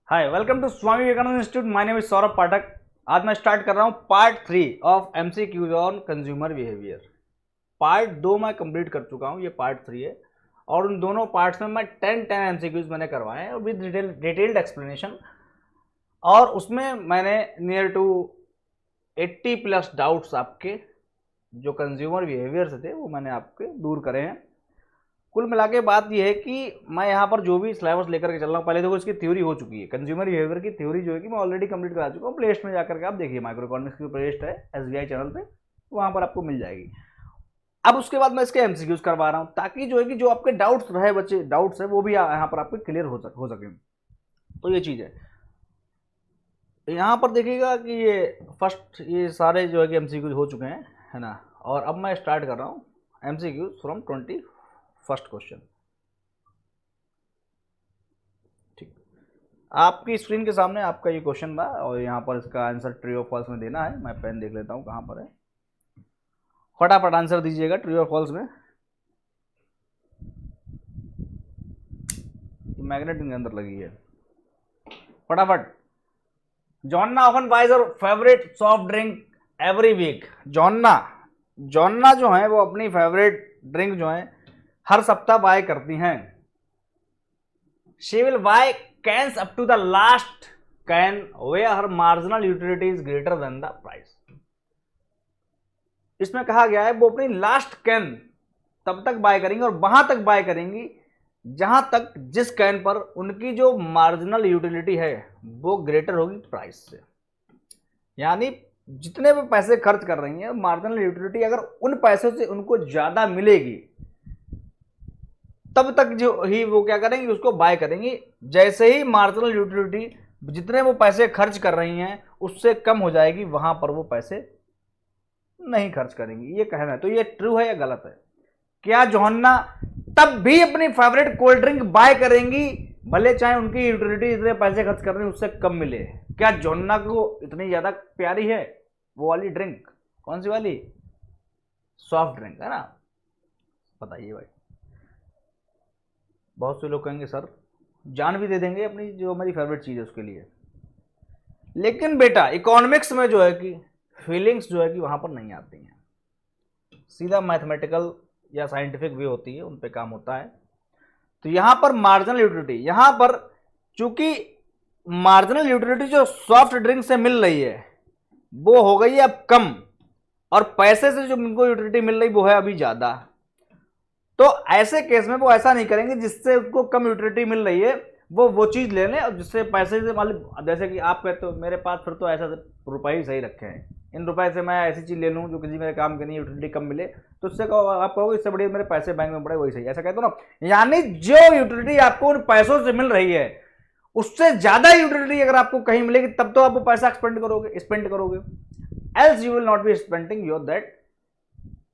Hi, welcome to Swami Vivekananda institute. My name is Saurabh Pathak. आज मैं start कर रहा हूँ part 3 of MCQs on consumer behaviour. Part 2 मैं कंप्लीट कर चुका हूँ, ये पार्ट 3 है और उन दोनों पार्ट्स में मैं 10 एमसीक्यूज मैंने करवाए हैं विद डिटेल्ड एक्सप्लेनेशन। और उसमें मैंने नियर टू 80 प्लस डाउट्स आपके जो कंज्यूमर बिहेवियर से थे वो मैंने आपके दूर करे हैं। कुल मिला के बात यह है कि मैं यहाँ पर जो भी सिलेबस लेकर के चल रहा हूँ, पहले देखो इसकी थ्योरी हो चुकी है। कंज्यूमर बिहेवियर की थ्योरी जो है कि मैं ऑलरेडी कंप्लीट करा चुका हूँ। प्लेलिस्ट में जाकर के आप देखिए, माइक्रो इकोनॉमिक्स की प्लेलिस्ट है एसबीआई चैनल पे, वहाँ पर आपको मिल जाएगी। अब उसके बाद मैं इसके एमसीक्यूज करवा रहा हूँ ताकि जो है कि जो आपके डाउट्स रहे बच्चे डाउट्स है वो भी यहाँ पर आपके क्लियर हो सके। तो ये चीज़ है। यहाँ पर देखिएगा कि ये फर्स्ट ये सारे जो है कि एमसीक्यूज हो चुके हैं, है ना। और अब मैं स्टार्ट कर रहा हूँ एमसीक्यूज फ्रॉम 21st क्वेश्चन। ठीक, आपकी स्क्रीन के सामने आपका ये क्वेश्चन था और यहाँ पर इसका आंसर ट्रू और फॉल्स में देना है। मैं पेन देख लेता हूँ कहाँ पर है, फटाफट आंसर दीजिएगा ट्रू और फॉल्स में। मैग्नेट इनके अंदर लगी है, फटाफट। जॉन्ना ऑफन बाइज और favourite soft drink every week. Joanna जो है वो अपनी फेवरेट ड्रिंक जो है हर सप्ताह बाय करती हैं। She will buy cans up to the last can where her marginal utility is greater than the price. इसमें कहा गया है वो अपनी लास्ट कैन तब तक बाय करेंगी और वहां तक बाय करेंगी जहां तक जिस कैन पर उनकी जो मार्जिनल यूटिलिटी है वो ग्रेटर होगी प्राइस से। यानी जितने भी पैसे खर्च कर रही हैं, मार्जिनल यूटिलिटी अगर उन पैसों से उनको ज्यादा मिलेगी तब तक जो ही वो क्या करेंगी, उसको बाय करेंगी। जैसे ही मार्जिनल यूटिलिटी जितने वो पैसे खर्च कर रही हैं उससे कम हो जाएगी, वहां पर वो पैसे नहीं खर्च करेंगी। ये कहना है, तो ये ट्रू है या गलत है? क्या जॉन्ना तब भी अपनी फेवरेट कोल्ड ड्रिंक बाय करेंगी भले चाहे उनकी यूटिलिटी इतने पैसे खर्च कर रही है उससे कम मिले? क्या जॉन्ना को इतनी ज्यादा प्यारी है वो वाली ड्रिंक? कौन सी वाली? सॉफ्ट ड्रिंक, है ना। बताइए भाई। बहुत से लोग कहेंगे सर जान भी दे देंगे अपनी जो हमारी फेवरेट चीज़ है उसके लिए। लेकिन बेटा इकोनॉमिक्स में जो है कि फीलिंग्स जो है कि वहां पर नहीं आती हैं, सीधा मैथमेटिकल या साइंटिफिक वे होती है, उन पे काम होता है। तो यहां पर मार्जिनल यूटिलिटी, यहां पर चूंकि मार्जिनल यूटिलिटी जो सॉफ्ट ड्रिंक से मिल रही है वो हो गई है अब कम, और पैसे से जो उनको यूटिलिटी मिल रही वो है अभी ज्यादा। तो ऐसे केस में वो ऐसा नहीं करेंगे जिससे उसको कम यूटिलिटी मिल रही है वो चीज ले लें और जिससे पैसे से मतलब जैसे कि आप कहते हो मेरे पास फिर तो ऐसा रुपए ही सही रखे हैं, इन रुपए से मैं ऐसी चीज ले लूँ जो किसी मेरे काम की नहीं, यूटिलिटी कम मिले, तो उससे आप कहोगे इससे बढ़िया मेरे पैसे बैंक में पड़े वही सही, ऐसा कहते हो ना। यानी जो यूटिलिटी आपको उन पैसों से मिल रही है उससे ज्यादा यूटिलिटी अगर आपको कहीं मिलेगी तब तो आप वो पैसा स्पेंड करोगे, else you will not be spending your that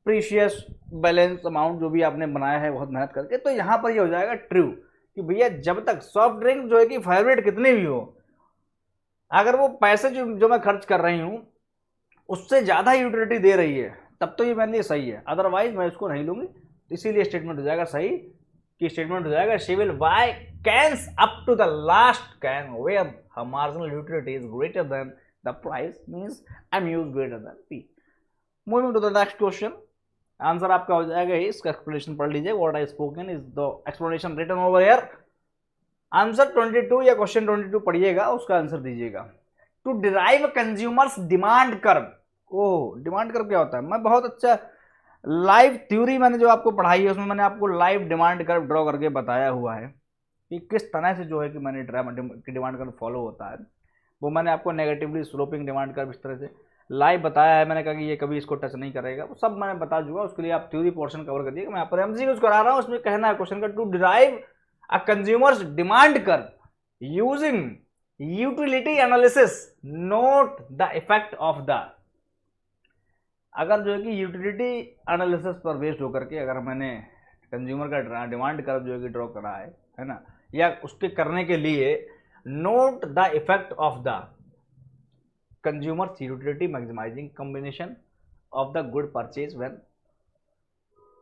precious balance amount जो भी आपने बनाया है बहुत मेहनत करके। तो यहां पर ये हो जाएगा ट्रू कि भैया जब तक सॉफ्ट ड्रिंक जो है कि फेवरेट कितनी भी हो, अगर वो पैसे जो मैं खर्च कर रही हूं उससे ज्यादा यूटिलिटी दे रही है तब तो ये मेरे लिए सही है, अदरवाइज मैं इसको नहीं लूंगी। इसीलिए स्टेटमेंट हो जाएगा सही कि स्टेटमेंट हो जाएगा she will buy cans up to the last can where her marginal utility is greater than the price, means M U's greater than P. Moving to the next question. Answer आपका हो जाएगा ही, इसका explanation पढ़ लीजिए। What I spoken is the explanation written over here. Answer 22 या question 22 पढ़िएगा, उसका आंसर दीजिएगा। To derive consumers demand curve. Oh, demand curve क्या होता है? मैं बहुत अच्छा लाइव थ्योरी मैंने जो आपको पढ़ाई है उसमें मैंने आपको लाइव डिमांड कर्व ड्रॉ करके बताया हुआ है कि किस तरह से जो है कि मैंने डिमांड कर्व फॉलो होता है। वो मैंने आपको नेगेटिवली स्लोपिंग डिमांड कर्व इस तरह से लाइव बताया है। मैंने कहा कि ये कभी इसको टच नहीं करेगा, वो सब मैंने बता चुका। उसके लिए आप थ्योरी पोर्शन कवर कर दिएगा। मैं यहाँ पर एमसीक्यूज करा रहा हूँ, उसमें कहना है क्वेश्चन का to derive a consumers demand curve using utility analysis note the effect of the. अगर जो है कि यूटिलिटी एनालिसिस पर बेस्ड होकर के अगर मैंने कंज्यूमर का डिमांड कर्व जो है कि ड्रॉ करा है ना, या उसके करने के लिए note the effect of the consumers utility maximising combination of the good purchase when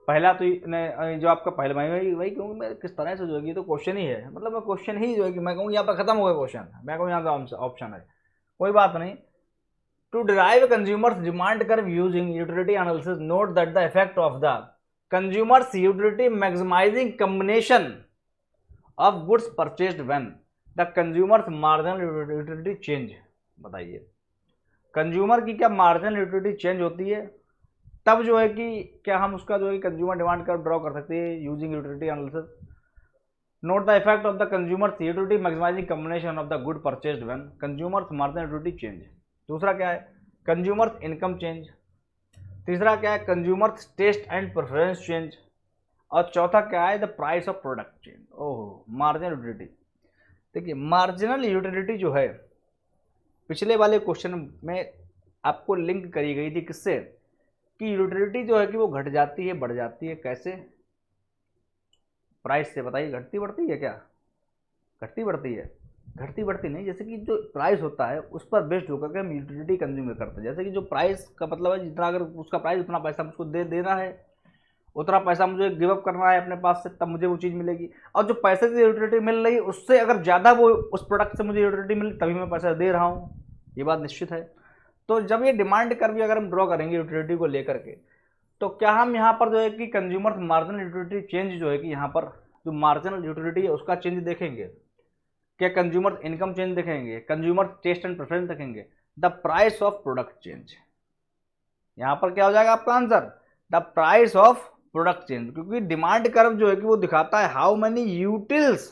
पहला तो जो आपका पहला वही कहूँगी मैं किस तरह से जो है, ये तो क्वेश्चन ही है, मतलब मैं क्वेश्चन ही जो है कि मैं कहूँ यहाँ पर खत्म हो गया क्वेश्चन, मैं कहूँ यहाँ का ऑप्शन है, कोई बात नहीं। To derive consumers demand curve using utility analysis, note that the effect of the consumers utility maximising combination of goods purchased when the consumers marginal utility change. बताइए कंज्यूमर की क्या मार्जिनल यूटिलिटी चेंज होती है, तब जो है कि क्या हम उसका जो है कंज्यूमर डिमांड कर्व ड्रॉ कर सकते हैं using utility analysis. Note the effect of the consumers utility maximising combination of the good purchased when consumers marginal utility change. दूसरा क्या है, कंज्यूमर्स इनकम चेंज। तीसरा क्या है, consumers taste and preference change. और चौथा क्या है, the price of product change. Oh, marginal utility. देखिए मार्जिनल यूटिलिटी जो है पिछले वाले क्वेश्चन में आपको लिंक करी गई थी किससे, कि यूटिलिटी जो है कि वो घट जाती है बढ़ जाती है, कैसे, प्राइस से। बताइए घटती बढ़ती है क्या, घटती बढ़ती है, घटती बढ़ती नहीं, जैसे कि जो प्राइस होता है उस पर बेस्ड होकर के हम यूटिलिटी कंज्यूम करते हैं। जैसे कि जो प्राइस का मतलब है जितना अगर उसका प्राइस उतना पैसा मुझको देना है, उतना पैसा मुझे गिव अप करना है अपने पास से, तब मुझे वो चीज़ मिलेगी। और जो पैसे की यूटिलिटी मिल रही है उससे अगर ज़्यादा वो उस प्रोडक्ट से मुझे यूटिलिटी मिली तभी मैं पैसा दे रहा हूँ, ये बात निश्चित है। तो जब ये डिमांड कर्व भी अगर हम ड्रॉ करेंगे यूटिलिटी को लेकर के, तो क्या हम यहाँ पर जो है कि कंज्यूमर मार्जिनल यूटिलिटी चेंज जो है कि यहाँ पर जो मार्जिनल यूटिलिटी है उसका चेंज देखेंगे क्या, कंज्यूमर इनकम चेंज देखेंगे, कंज्यूमर टेस्ट एंड प्रेफरेंस देखेंगे, the price of product change. यहाँ पर क्या हो जाएगा आपका answer, the price of product change, क्योंकि डिमांड कर्व जो है कि वो दिखाता है हाउ मेनी यूटिल्स,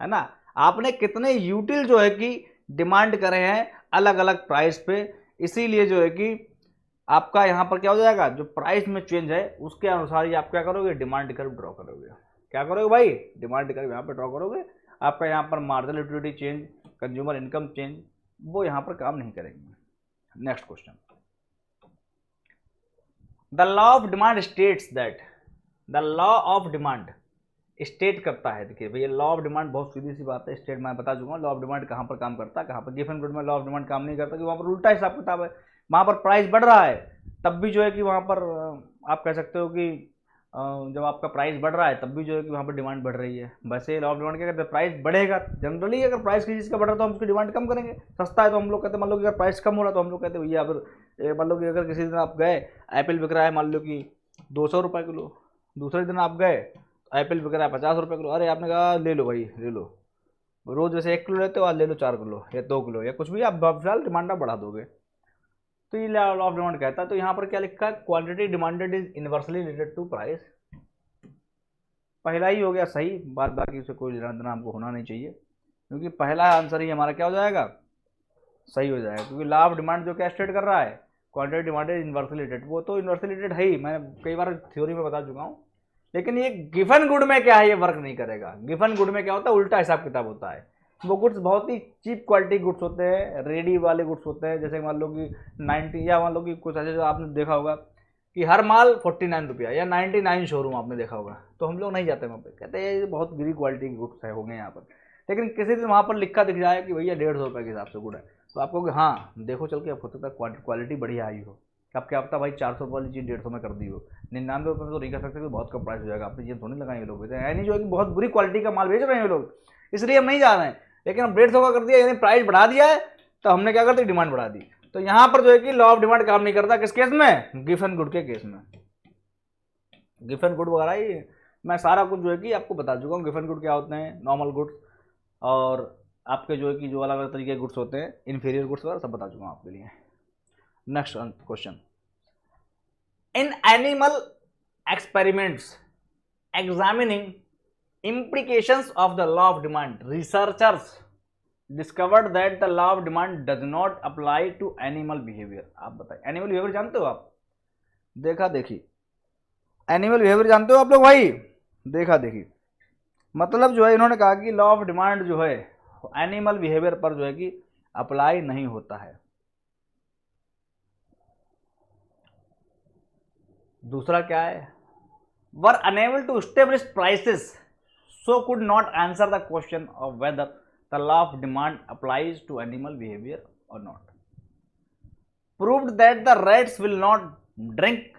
है ना, आपने कितने यूटिल जो है कि डिमांड करे हैं अलग अलग प्राइस पे। इसीलिए जो है कि आपका यहाँ पर क्या हो जाएगा, जो प्राइस में चेंज है उसके अनुसार ही आप क्या करोगे, डिमांड कर्व ड्रॉ करोगे। क्या करोगे भाई, डिमांड कर्व यहाँ पर ड्रॉ करोगे। आपका यहाँ पर marginal utility change, consumer income change, वो यहाँ पर काम नहीं करेंगे। Next question, the law of demand states that, the law of demand state करता है। देखिए भैया लॉ ऑफ डिमांड बहुत सीधी सी बात है, स्टेट मैं बता चुका हूँ लॉ ऑफ डिमांड कहाँ पर काम करता है, कहाँ पर गिवन गुड में लॉ ऑफ डिमांड काम नहीं करता, कि वहाँ पर उल्टा हिसाब किताब है। वहाँ पर प्राइस बढ़ रहा है तब भी जो है कि वहाँ पर आप कह सकते हो कि जब आपका प्राइस बढ़ रहा है तब भी जो है कि वहाँ पर डिमांड बढ़ रही है। वैसे लॉ ऑफ डिमांड क्या कहते हैं, प्राइस बढ़ेगा जनरली, अगर प्राइस किसी चीज़ का बढ़ रहा है तो हम उसकी डिमांड कम करेंगे। सस्ता है तो हम लोग कहते हैं, मान लो कि अगर प्राइस कम हो रहा है तो हम लोग कहते हैं भैया अगर मान लो कि अगर किसी दिन आप गए एप्पल बिक रहा है मान लो कि 200 रुपये किलो, दूसरे दिन आप गए एप्पल बिक रहा है 50 रुपये किलो, अरे आपने कहा ले लो भाई ले लो, रोज जैसे 1 किलो लेते हो आज ले लो 4 किलो या 2 किलो या कुछ भी, आप फिलहाल डिमांड बढ़ा दोगे। तो ये लॉ ऑफ डिमांड कहता है। तो यहाँ पर क्या लिखा है, quantity demanded is inversely related to price. पहला ही हो गया सही, बात बाकी उसे कोई लेना देना हमको होना नहीं चाहिए, क्योंकि पहला आंसर ही हमारा क्या हो जाएगा, सही हो जाएगा। क्योंकि लॉ ऑफ डिमांड जो क्या स्टेट कर रहा है, क्वांटिटी डिमांडेड इनवर्सली रिलेटेड, वो तो इनवर्सली रिलेटेड है ही, मैंने कई बार थ्योरी में बता चुका हूँ। लेकिन ये गिवन गुड में क्या है, ये वर्क नहीं करेगा। गिवन गुड में क्या होता है, उल्टा हिसाब किताब होता है। वो गुड्स बहुत ही चीप क्वालिटी गुड्स होते हैं, रेडी वाले गुड्स होते हैं, जैसे मान लो कि 90 या मान लो कि कुछ ऐसे जो आपने देखा होगा कि हर माल 49 रुपया या 99 शोरूम आपने देखा होगा, तो हम लोग नहीं जाते वहाँ पे, कहते हैं ये बहुत गिरी क्वालिटी के गुड्स है होंगे यहाँ पर। लेकिन किसी दिन वहाँ पर लिखा दिख जाए कि भैया 150 रुपये के हिसाब से गुड है, तो आपको कि हाँ देखो चल के, आप हो सकता है क्वालिटी बढ़िया आई हो, अब क्या पता भाई 400 रुपये वाली चीज़ 150 में कर दी हो, 99 रुपये में तो नहीं कर सकते, बहुत कम प्राइस हो जाएगा, अपनी चीज़ थोड़ी लगाएंगे लोग, है नहीं जो है कि बहुत बुरी क्वालिटी का माल बेच रहे हैं लोग, इसलिए हम नहीं जा रहे हैं। लेकिन हम 150 का कर दिया, यानी प्राइस बढ़ा दिया है, तो हमने क्या कर दी, डिमांड बढ़ा दी। तो यहाँ पर जो है कि लॉ ऑफ डिमांड काम नहीं करता, किस केस में, गिवन गुड के केस में। गिवन गुड वगैरह ही मैं सारा कुछ जो है कि आपको बता चुका हूँ। गिवन गुड क्या होते हैं, नॉर्मल गुड्स, और आपके जो है कि जो अलग अलग तरीके के गुड्स होते हैं, इन्फीरियर गुड्स वगैरह सब बता चुका हूँ आपके लिए। Next question, in animal experiments examining implications of the law of demand, researchers discovered that the law of demand does not apply to animal behavior। आप बताइए एनिमल बिहेवियर जानते हो आप, देखा देखी, एनिमल बिहेवियर जानते हो आप लोग भाई, देखा देखी, मतलब जो है इन्होंने कहा कि लॉ ऑफ डिमांड जो है एनिमल बिहेवियर पर जो है कि अप्लाई नहीं होता है। दूसरा क्या है, were unable to establish prices so could not answer the question of whether the law of demand applies to animal behavior or not, proved that the rats will not drink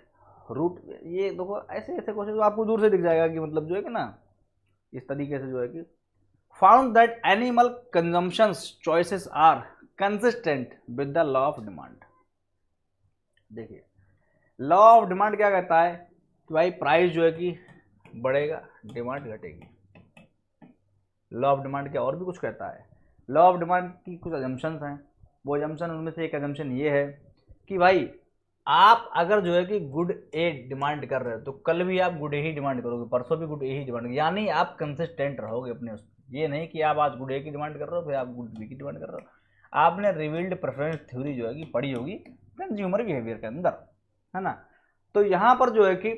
root, ये देखो ऐसे ऐसे question तो आपको दूर से दिख जाएगा कि मतलब जो है कि ना इस तरीके से जो है कि found that animal consumptions choices are consistent with the law of demand. देखिए लॉ ऑफ डिमांड क्या कहता है कि भाई प्राइस जो है कि बढ़ेगा, डिमांड घटेगी। लॉ ऑफ डिमांड क्या और भी कुछ कहता है? लॉ ऑफ डिमांड की कुछ अजम्पशंस हैं, वो अजम्पशन उनमें से एक अजम्पशन ये है कि भाई आप अगर जो है कि गुड ए डिमांड कर रहे हो तो कल भी आप गुड ए ही डिमांड करोगे, परसों भी गुड ए ही डिमांड, यानी आप कंसिस्टेंट रहोगे अपने उस। ये नहीं कि आप आज गुड ए की डिमांड कर रहे हो फिर आप गुड बी की डिमांड कर रहे हो। आपने रिवील्ड प्रेफरेंस थ्योरी जो है कि पढ़ी होगी कंज्यूमर बिहेवियर के अंदर, है ना। तो यहाँ पर जो है कि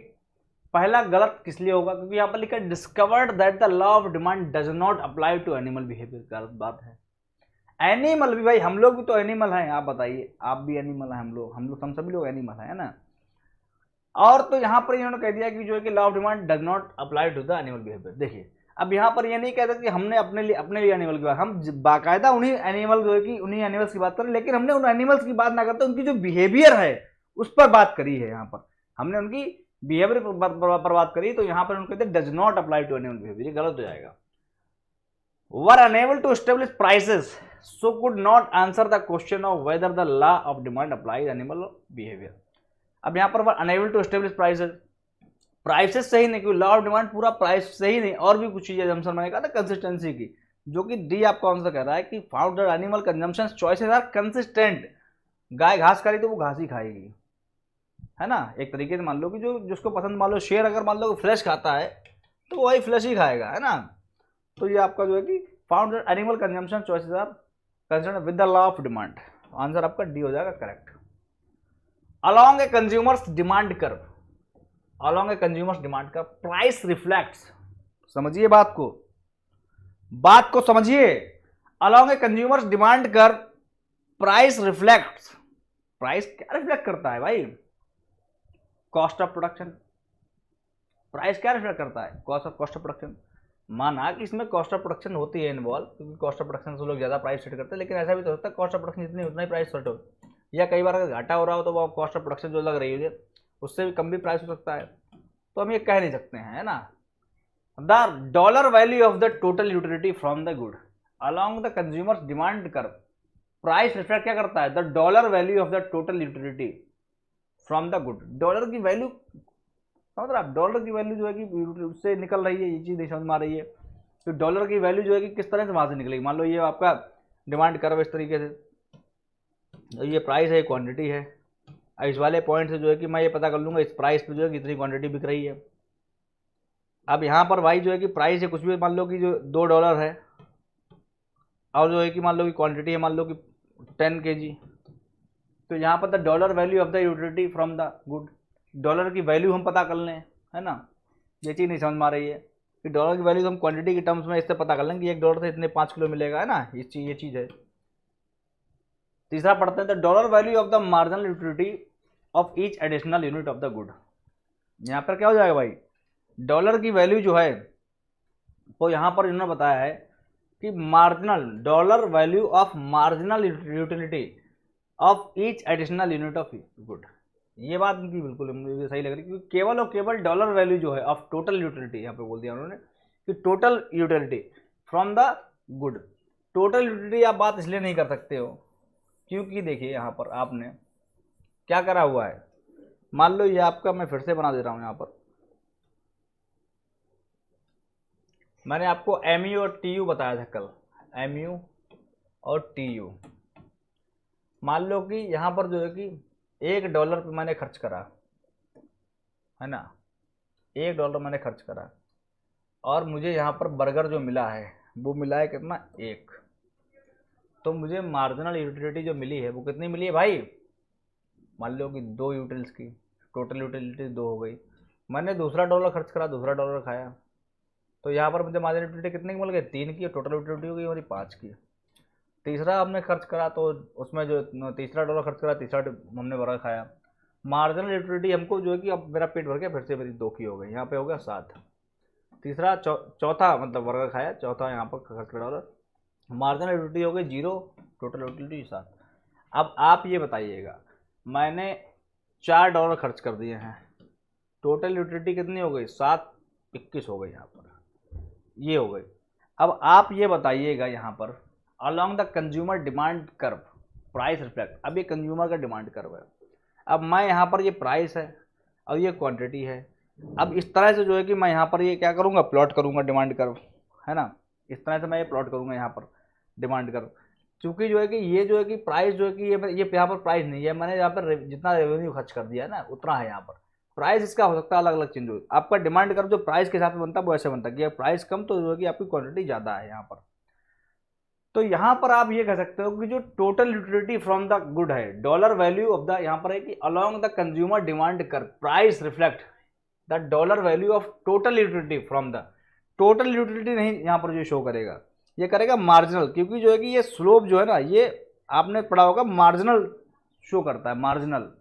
पहला गलत किस लिए होगा, क्योंकि यहाँ पर लिखा है discovered that the law of demand does not apply to animal behaviour. गलत बात है। एनिमल भी भाई, हम लोग भी तो एनिमल हैं, आप बताइए, आप भी एनिमल हैं, हम सभी लोग एनिमल हैं, है ना। और तो यहाँ पर इन्होंने कह दिया कि जो है कि law of demand does not apply to the animal behaviour. देखिए अब यहाँ पर ये नहीं कहते कि हमने अपने लिए एनिमल की बात, हम बाकायदा उन्हीं एनिमल जो है कि उन्हीं एनिमल्स की बात करें, लेकिन हमने उन एनिमल्स की बात ना करते उनकी जो बिहेवियर है उस पर बात करी है। यहाँ पर हमने उनकी बिहेवियर पर बात करी, तो यहाँ पर उनको कहते does not apply to animal behaviour, ये गलत हो जाएगा। Were unable to establish prices so could not answer the question of whether the law of demand applies animal behavior। अब यहाँ पर unable to establish prices, prices सही नहीं, क्योंकि लॉ ऑफ डिमांड पूरा प्राइस सही नहीं, और भी कुछ चीजें जमसन मैंने कहा था कंसिस्टेंसी की, जो कि डी आपका आंसर कह रहा है कि found that animal consumption choices are consistent. गाय घास खा रही तो वो घास ही खाएगी, है ना। एक तरीके से मान लो कि जो जिसको पसंद, मान लो शेर अगर मान लो फ्लैश खाता है तो वही फ्लैश ही खाएगा, है ना। तो ये आपका जो है कि found that animal consumption choices are concern with the law of demand, answer आपका डी हो जाएगा correct. Along a consumer's demand curve, along a consumer's demand curve price reflects, समझिए बात को समझिए। Along a consumer's demand curve price reflects, price क्या reflect करता है भाई? Cost of production. प्राइस क्या रिफ्लेक्ट करता है? Cost of production. माना कि इसमें कॉस्ट ऑफ प्रोडक्शन होती है इन्वॉल्व, क्योंकि कॉस्ट ऑफ प्रोडक्शन से लोग ज़्यादा प्राइस सेट करते हैं, लेकिन ऐसा भी तो होता है कॉस्ट ऑफ प्रोडक्शन जितनी उतना ही प्राइस सेट हो, या कई बार अगर घाटा हो रहा हो तो वो कॉस्ट ऑफ प्रोडक्शन जो लग रही है उससे भी कम भी प्राइस हो सकता है। तो हम ये कह नहीं सकते हैं, है ना। The dollar value of the total utility from the good along the consumers demand curve price reflect क्या करता है? The dollar value of the total utility from the good. Dollar की वैल्यू समझ रहे आप, डॉलर की वैल्यू जो है कि उससे निकल रही है, ये चीज़ नहीं समझ में आ रही है। तो डॉलर की वैल्यू जो है कि किस तरह से वहाँ से निकलेगी? मान लो ये आपका डिमांड कर्व इस तरीके से, तो ये प्राइस है, क्वांटिटी है। इस वाले पॉइंट से जो है कि मैं ये पता कर लूँगा इस प्राइस पे जो है कितनी क्वांटिटी बिक रही है। अब यहाँ पर भाई जो है कि प्राइस है कुछ भी, मान लो कि जो $2 है, और जो है कि मान लो कि क्वान्टिटी है मान लो कि 10 kg, तो यहाँ पर the dollar value of the utility from the good, dollar की वैल्यू हम पता कर लें, है ना। ये चीज़ नहीं समझ में आ रही है कि डॉलर की वैल्यू हम क्वांटिटी के टर्म्स में इससे पता कर लें कि $1 से इतने 5 किलो मिलेगा, है ना। ये चीज़ है। तीसरा पढ़ते हैं the dollar value of the marginal utility of each additional unit of the good. यहाँ पर क्या हो जाएगा भाई? डॉलर की वैल्यू जो है वो यहाँ पर इन्होंने बताया है कि marginal dollar value of marginal utility of each additional unit of good. ये बात उनकी बिल्कुल मुझे सही लग रही है, क्योंकि केवल और केवल डॉलर वैल्यू जो है ऑफ टोटल यूटिलिटी, यहाँ पे बोल दिया उन्होंने कि total utility from the good. Total utility आप बात इसलिए नहीं कर सकते हो क्योंकि देखिए यहाँ पर आपने क्या करा हुआ है, मान लो ये आपका, मैं फिर से बना दे रहा हूँ, यहाँ पर मैंने आपको MU और TU बताया था कल, MU और TU। मान लो कि यहाँ पर जो है कि $1 पे मैंने खर्च करा, है ना, $1 मैंने खर्च करा, और मुझे यहाँ पर बर्गर जो मिला है वो मिला है कितना? 1। तो मुझे मार्जिनल यूटिलिटी जो मिली है वो कितनी मिली है भाई? मान लो कि 2 यूटिल्स की, टोटल यूटिलिटी 2 हो गई। मैंने दूसरा $1 खर्च करा, दूसरा $1 खाया, तो यहाँ पर मुझे मार्जिनल यूटिलिटी कितने की मिल गई? 3 की, और टोटल यूटिलिटी हो गई हमारी 5 की। तीसरा हमने खर्च करा तो उसमें जो तीसरा $1 खर्च करा, तीसरा हमने बर्गर खाया, मार्जिनल यूटिलिटी हमको जो है कि अब मेरा पेट भर गया, फिर से मेरी 2 की हो गई, यहाँ पे हो गया 7। तीसरा चौथा मतलब बर्गर खाया, चौथा यहाँ पर खर्च करा $1, मार्जिनल यूटिलिटी हो गई 0, टोटल यूटिलिटी 7। अब आप ये बताइएगा, मैंने $4 खर्च कर दिए हैं, टोटल यूटिलिटी कितनी हो गई, 721 हो गई यहाँ पर, ये हो गई। अब आप ये बताइएगा यहाँ पर along the consumer demand curve price reflect, अब ये कंज्यूमर का डिमांड कर्व है। अब मैं यहाँ पर ये प्राइस है और ये क्वांटिटी है। अब इस तरह से जो है कि मैं यहाँ पर ये क्या करूँगा, प्लॉट करूँगा डिमांड कर्व, है ना। इस तरह से मैं ये प्लॉट करूँगा यहाँ पर डिमांड कर्व, क्योंकि जो है कि ये जो है कि प्राइस जो है कि ये यहाँ पर प्राइस नहीं है, मैंने यहाँ पर जितना रेवेन्यू खर्च कर दिया है ना उतना है यहाँ पर। प्राइस इसका हो सकता है अलग अलग चेंज हो, आपका डिमांड कर्व जो प्राइस के हिसाब से बनता है वो ऐसे बनता है कि प्राइस कम तो जो है कि आपकी क्वांटिटी ज़्यादा है यहाँ पर। तो यहाँ पर आप ये कह सकते हो कि जो total utility from the good है, डॉलर वैल्यू ऑफ द, यहाँ पर है कि along the consumer demand curve price reflect the dollar value of total utility from the, total utility नहीं यहाँ पर जो शो करेगा, ये करेगा मार्जिनल, क्योंकि जो है कि ये स्लोप जो है ना, ये आपने पढ़ा होगा मार्जिनल शो करता है, मार्जिनल।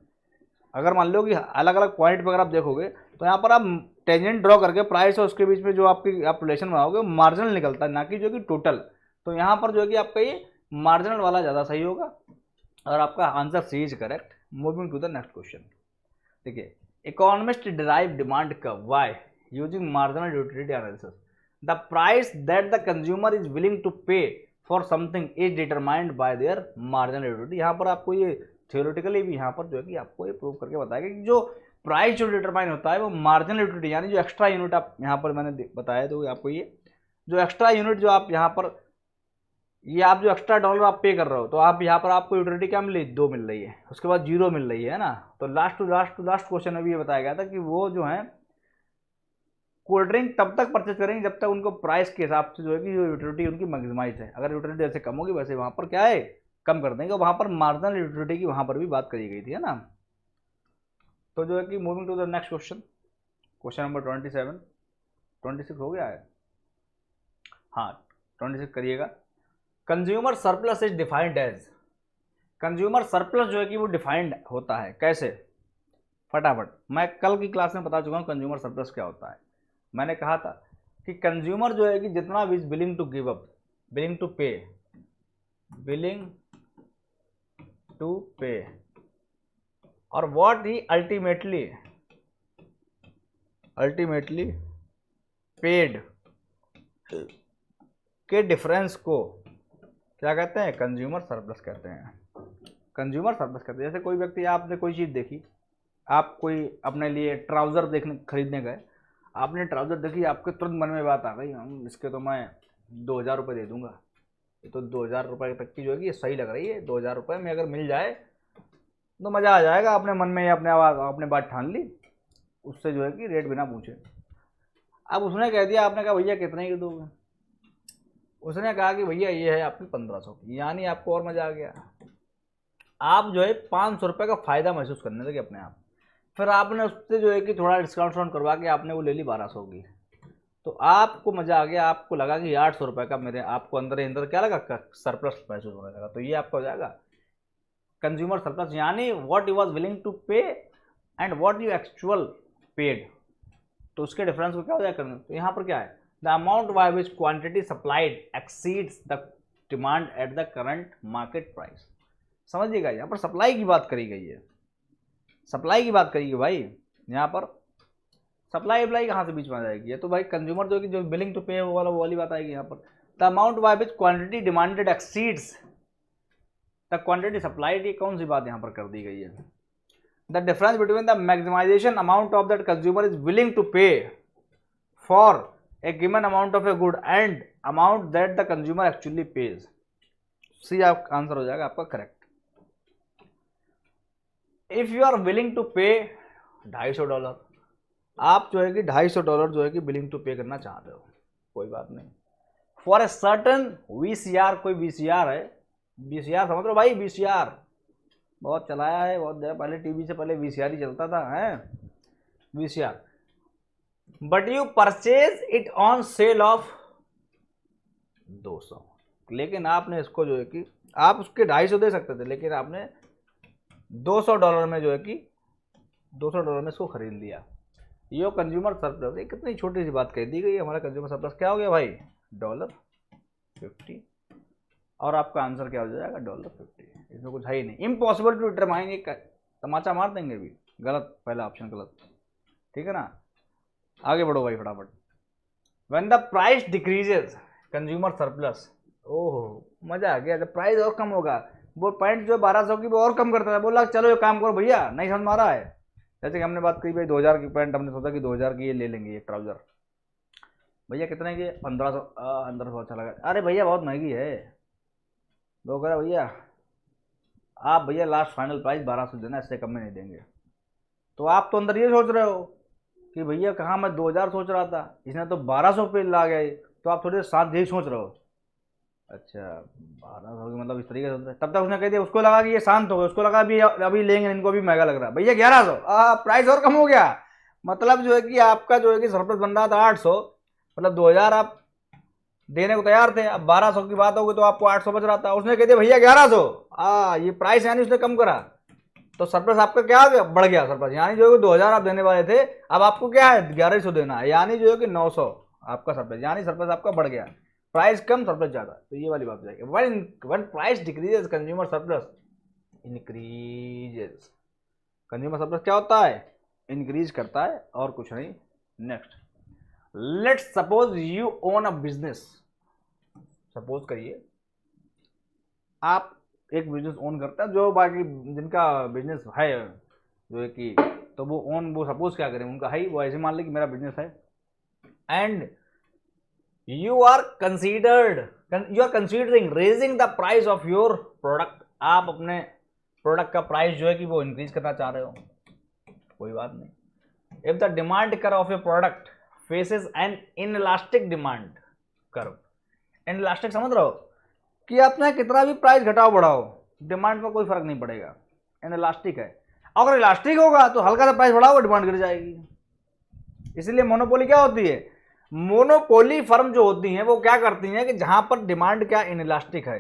अगर मान लो कि अलग अलग पॉइंट पर अगर आप देखोगे तो यहाँ पर आप टेंजेंट ड्रॉ करके प्राइस और उसके बीच में जो आपकी आप रिलेशन बनाओगे मार्जिनल निकलता है, ना कि जो कि टोटल। तो यहाँ पर जो है कि आपका ये मार्जिनल वाला ज़्यादा सही होगा और आपका answer C is correct. Moving to the next question. देखिए, economist derive demand curve why using marginal utility analysis, the price that the consumer is willing to pay for something is determined by their marginal utility. यहाँ पर आपको ये theoretically भी यहाँ पर जो है कि आपको ये प्रूव करके बताएगा कि जो प्राइस जो डिटरमाइन होता है वो मार्जिनल यूटिलिटी, यानी जो एक्स्ट्रा यूनिट आप यहाँ पर मैंने बताया, तो आपको ये जो एक्स्ट्रा यूनिट जो आप यहाँ पर ये आप जो एक्स्ट्रा डॉलर आप पे कर रहे हो, तो आप यहाँ पर आपको यूटिलिटी क्या मिल रही है, 2 मिल रही है, उसके बाद 0 मिल रही है ना। तो लास्ट क्वेश्चन में भी ये बताया गया था कि वो जो है कोल्ड ड्रिंक तब तक परचेज करेंगे जब तक उनको प्राइस के हिसाब से जो है कि जो यूटिलिटी उनकी मैक्सिमाइज है। अगर यूटिलिटी जैसे कम होगी वैसे वहाँ पर क्या है, कम कर देंगे। वहाँ पर मार्जिनल यूटिलिटी की वहाँ पर भी बात करी गई थी, है ना। तो जो है कि moving to the next question, question number 26 हो गया है, हाँ 26 करिएगा। Consumer surplus is defined as, consumer surplus जो है कि वो डिफाइंड होता है कैसे, फटाफट। मैं कल की क्लास में बता चुका हूँ कंज्यूमर सरप्लस क्या होता है। मैंने कहा था कि कंज्यूमर जो है कि जितना भी willing to give up, willing to pay, willing to pay, और व्हाट ही अल्टीमेटली पेड के डिफरेंस को क्या कहते हैं, कंज्यूमर सरप्लस कहते हैं। कंज्यूमर सरप्लस कहते हैं। जैसे कोई व्यक्ति, आपने कोई चीज़ देखी, आप कोई अपने लिए ट्राउज़र खरीदने गए, आपने ट्राउज़र देखी, आपके तुरंत मन में बात आ गई, इसके तो मैं 2000 रुपये दे दूंगा, तो 2000 रुपये तक की जो है कि ये सही लग रही है, 2000 रुपये में अगर मिल जाए तो मज़ा आ जाएगा। आपने मन में अपने बात ठान ली, उससे जो है कि रेट बिना पूछे। अब उसने कह दिया, आपने कहा भैया कितने की दोगे, उसने कहा कि भैया ये है आपकी 1500, यानी आपको और मज़ा आ गया। आप जो है 500 रुपये का फ़ायदा महसूस करने लगे अपने आप। फिर आपने उससे जो है कि थोड़ा डिस्काउंट करवा के आपने वो ले ली 1200 की, तो आपको मज़ा आ गया, आपको लगा कि 800 रुपये का मेरे, आपको अंदर क्या लगा, सरप्लस महसूस होने लगा। तो ये आपका हो जाएगा कंज्यूमर सरप्लस, यानी what you was willing to pay and what you actual paid, तो उसके डिफरेंस को क्या हो जाएगा। तो यहाँ पर क्या है, the amount by which quantity supplied exceeds the demand at the current market price. समझिएगा, यहाँ पर सप्लाई की बात करी गई है, सप्लाई की बात करी गई भाई। यहाँ पर सप्लाई अप्लाई कहाँ से बीच में आ जाएगी, ये तो भाई कंज्यूमर जो कि जो बिलिंग टू पे वाला वो वाली बात आएगी। यहाँ पर the amount by which quantity demanded exceeds the quantity supplied, ये कौन सी बात यहाँ पर कर दी गई है। The difference between the maximisation amount of that consumer is willing to pay for a given amount of a good and amount that the consumer actually pays. C आप आंसर हो जाएगा आपका correct. If you are willing to pay $250, आप जो है कि $250 जो है कि बिलिंग टू पे करना चाहते हो, कोई बात नहीं। फॉर ए सर्टन VCR, कोई VCR है, VCR समझ लो भाई, VCR बहुत चलाया है, बहुत पहले टीवी से पहले VCR ही चलता था, है VCR। But you purchase it on sale of 200, लेकिन आपने इसको जो है कि आप उसके $250 दे सकते थे, लेकिन आपने $200 में जो है कि $200 में इसको खरीद लिया। ये कंज्यूमर सरप्लस, ये कितनी छोटी सी बात कह दी गई है। हमारा कंज्यूमर सरप्लस क्या हो गया भाई, $50, और आपका आंसर क्या हो जाएगा, $50। इसमें कुछ है ही नहीं, इम्पॉसिबल टू डिटरमाइन। एक तमाचा मार देंगे भी, गलत, पहला ऑप्शन गलत। ठीक है ना। आगे बढ़ो भाई फटाफट। When the price decreases consumer surplus, ओहो मजा आ गया। जब प्राइस और कम होगा, वो पैंट जो 1200 की वो और कम करता है, बोला चलो ये काम करो भैया, नहीं समझ में आ रहा है। जैसे कि हमने बात करी भाई 2000 की पैंट, हमने सोचा कि 2000 की ये ले लेंगे, ये ट्राउजर भैया कितने की, 1500। 1500 अच्छा लगा, अरे भैया बहुत महंगी है। वो कह रहा भैया आप भैया लास्ट फाइनल प्राइस 1200 देना, इससे कम में नहीं देंगे। तो आप तो अंदर ये सोच रहे हो कि भैया कहाँ मैं 2000 सोच रहा था, इसने तो 1200 पे ला गया, तो आप थोड़े साथ यही सोच रहे हो। अच्छा 1200 की मतलब इस तरीके से होता है। तब तक उसने कह दिया, उसको लगा कि ये शांत हो गए, उसको लगा अभी अभी लेंगे, इनको अभी महंगा लग रहा है। भैया 1100, प्राइस और कम हो गया। मतलब जो है कि आपका जो है कि सरप्लस बन रहा था 800, मतलब 2000 आप देने को तैयार थे, अब 1200 की बात होगी तो आपको 800 बच रहा था। उसने कह दिया भैया 1100, ये प्राइस यानी उसने कम करा, तो सरप्लस आपका क्या बढ़ गया सरप्लस, यानी जो है 2000 आप देने वाले थे, अब आपको क्या है 1100 देना है, यानी जो है कि 900 आपका सरप्लस, यानी सरप्लस आपका बढ़ गया। प्राइस कम सरप्लस ज्यादा, तो ये वाली बात हो जाएगी। When price decreases consumer surplus increases. Consumer surplus क्या होता है, इंक्रीज करता है और कुछ नहीं। Next, let's suppose you own a business. Suppose करिए आप एक बिजनेस ओन करता है, जो बाकी जिनका बिजनेस है जो है कि, तो वो ओन, वो सपोज क्या करें उनका है, वो ऐसे मान ले कि मेरा बिजनेस है, and you are considering raising the price of your product. आप अपने प्रोडक्ट का प्राइस जो है कि वो इंक्रीज करना चाह रहे हो, कोई बात नहीं। If the demand curve of your product faces an inelastic demand curve. Inelastic समझ रहे हो कि आप चाहे कितना भी प्राइस घटाओ बढ़ाओ, डिमांड पर कोई फर्क नहीं पड़ेगा, इनइलास्टिक है। अगर इलास्टिक होगा तो हल्का सा प्राइस बढ़ाओ डिमांड गिर जाएगी। इसलिए मोनोपोली क्या होती है, मोनोपोली फर्म जो होती हैं वो क्या करती हैं कि जहां पर डिमांड क्या इनइलास्टिक है,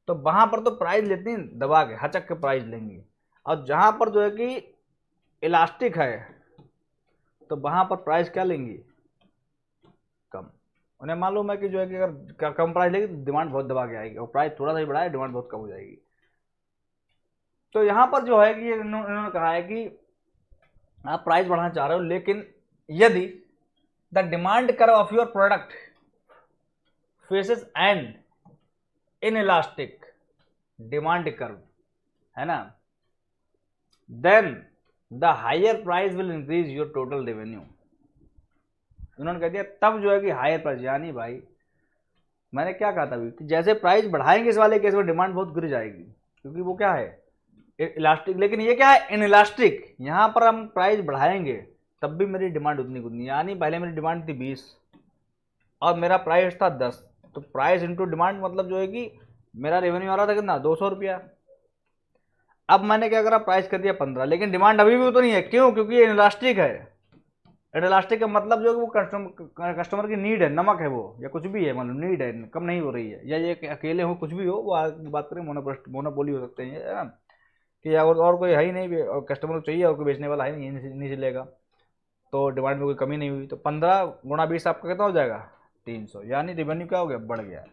तो वहां पर तो प्राइस लेती हैं दबा के, हचक के प्राइस लेंगी, और जहां पर जो है कि इलास्टिक है तो वहां पर प्राइस क्या लेंगी, कम। उन्हें मालूम है कि जो है कि अगर कम प्राइस लेगी तो डिमांड बहुत दबा के आएगी, और प्राइस थोड़ा सा ही बढ़ाए डिमांड बहुत कम हो जाएगी। तो यहां पर जो है कि इन्होंने कहा है कि आप प्राइस बढ़ाना चाह रहे हो, लेकिन यदि the demand curve of your product faces an inelastic demand curve, है ना, then the higher price will increase your total revenue. उन्होंने कह दिया तब जो है कि हायर प्राइस, यानी भाई मैंने क्या कहा था अभी कि जैसे प्राइस बढ़ाएंगे इस वाले केस में डिमांड बहुत गिर जाएगी, क्योंकि वो क्या है इलास्टिक, लेकिन ये क्या है इनइलास्टिक। यहां पर हम प्राइस बढ़ाएंगे तब भी मेरी डिमांड उतनी उतनी, यानी पहले मेरी डिमांड थी 20 और मेरा प्राइस था 10, तो प्राइस इंटू डिमांड मतलब जो है कि मेरा रेवेन्यू आ रहा था कितना 200 रुपया। अब मैंने क्या करा, प्राइस कर दिया 15, लेकिन डिमांड अभी भी उतनी है, क्यों, क्योंकि ये इनइलास्टिक है। इनइलास्टिक का मतलब जो है वो कस्टमर की नीड है, नमक है वो या कुछ भी है, मतलब नीड है, कम नहीं हो रही है, या ये अकेले हो कुछ भी हो, वो बात करें मोनोपोली हो सकते हैं, है ना, कि और कोई है ही नहीं, और कस्टमर को चाहिए और कोई बेचने वाला है नहीं चलेगा, तो डिमांड में कोई कमी नहीं हुई, तो 15 गुणा 20 आपका कितना हो जाएगा 300, यानी रेवेन्यू क्या हो गया, बढ़ गया।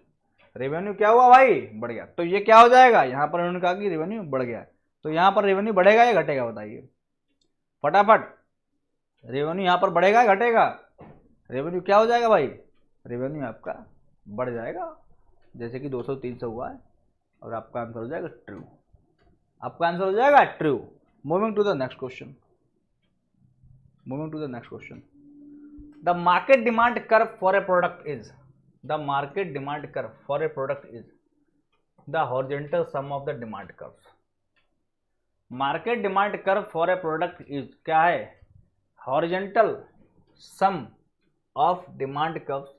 रेवेन्यू क्या हुआ भाई, बढ़ गया। तो ये क्या हो जाएगा, यहाँ पर उन्होंने कहा कि रेवेन्यू बढ़ गया, तो यहाँ पर रेवेन्यू बढ़ेगा या घटेगा बताइए फटाफट। रेवेन्यू यहाँ पर बढ़ेगा या घटेगा, रेवेन्यू क्या हो जाएगा भाई, रेवेन्यू आपका बढ़ जाएगा, जैसे कि 200 300 हुआ है, और आपका आंसर हो जाएगा ट्रू। आपका आंसर हो जाएगा true. Moving to the next question. Moving to the next question. The market demand curve for a product is, the market demand curve for a product is the horizontal sum of the demand curves. Market demand curve for a product is क्या है, horizontal sum of demand curves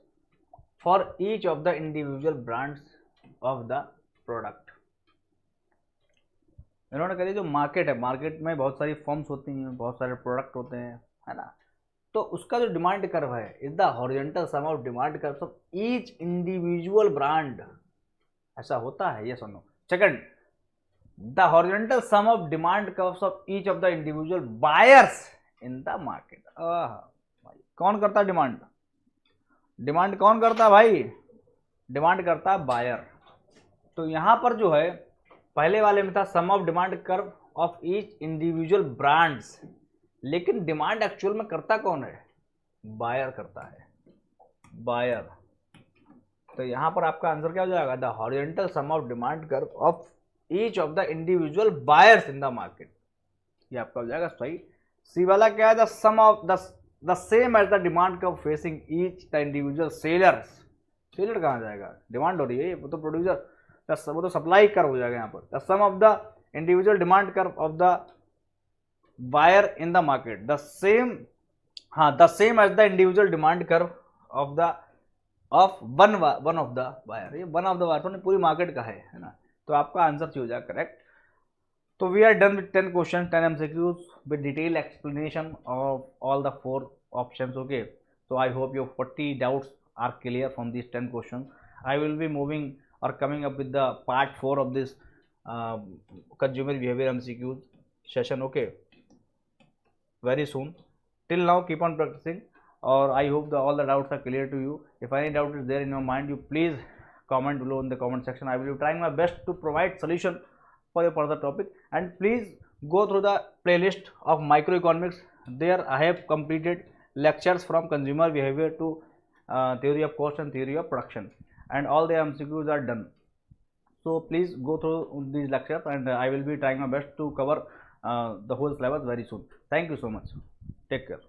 for each of the individual brands of the product. इन्होंने कह दिया जो market है, market में बहुत सारी फर्म्स होती हैं, बहुत सारे प्रोडक्ट होते हैं, है ना, तो उसका जो डिमांड कर्व है is the horizontal sum of demand curves of each individual brand. ऐसा होता है, ये सुनो। Second, the horizontal sum of demand curves of each of the individual buyers in the market. कौन करता है डिमांड, डिमांड कौन करता है भाई, डिमांड करता है बायर। तो यहां पर जो है पहले वाले में था sum of demand curve of each individual brands, लेकिन डिमांड एक्चुअल में करता कौन है? बायर करता है, बायर। तो यहाँ पर आपका आंसर क्या हो जाएगा? The horizontal sum of demand curve of each of the individual buyers in the market. ये आपका हो जाएगा सही। सी वाला क्या है? The sum of the same as the demand curve facing each the individual sellers. Seller कहाँ जाएगा? डिमांड हो रही है, वो तो प्रोड्यूसर, वो तो सप्लाई कर्व हो जाएगा यहाँ पर। The sum of the individual demand curve of the buyer in the market, the same, हाँ, the same as the individual demand curve of the one of the buyer. ये one of the buyer तो पूरी market का है ना। तो आपका answer हो जाएगा करेक्ट। तो we are done with 10 question, 10 MCQs with detailed explanation of all the 4 options. Okay, so I hope your 40 doubts are clear from these 10 questions. I will be moving or coming up with the part 4 of this consumer behavior MCQs session. Okay, very soon. Till now, keep on practicing, or I hope all the doubts are clear to you. If any doubt is there in your mind, you please comment below in the comment section. I will be trying my best to provide solution for your further topic, and please go through the playlist of microeconomics. There I have completed lectures from consumer behavior to theory of cost and theory of production, and all the MCQs are done. So please go through these lectures, and I will be trying my best to cover the whole syllabus very soon. Thank you so much. Take care.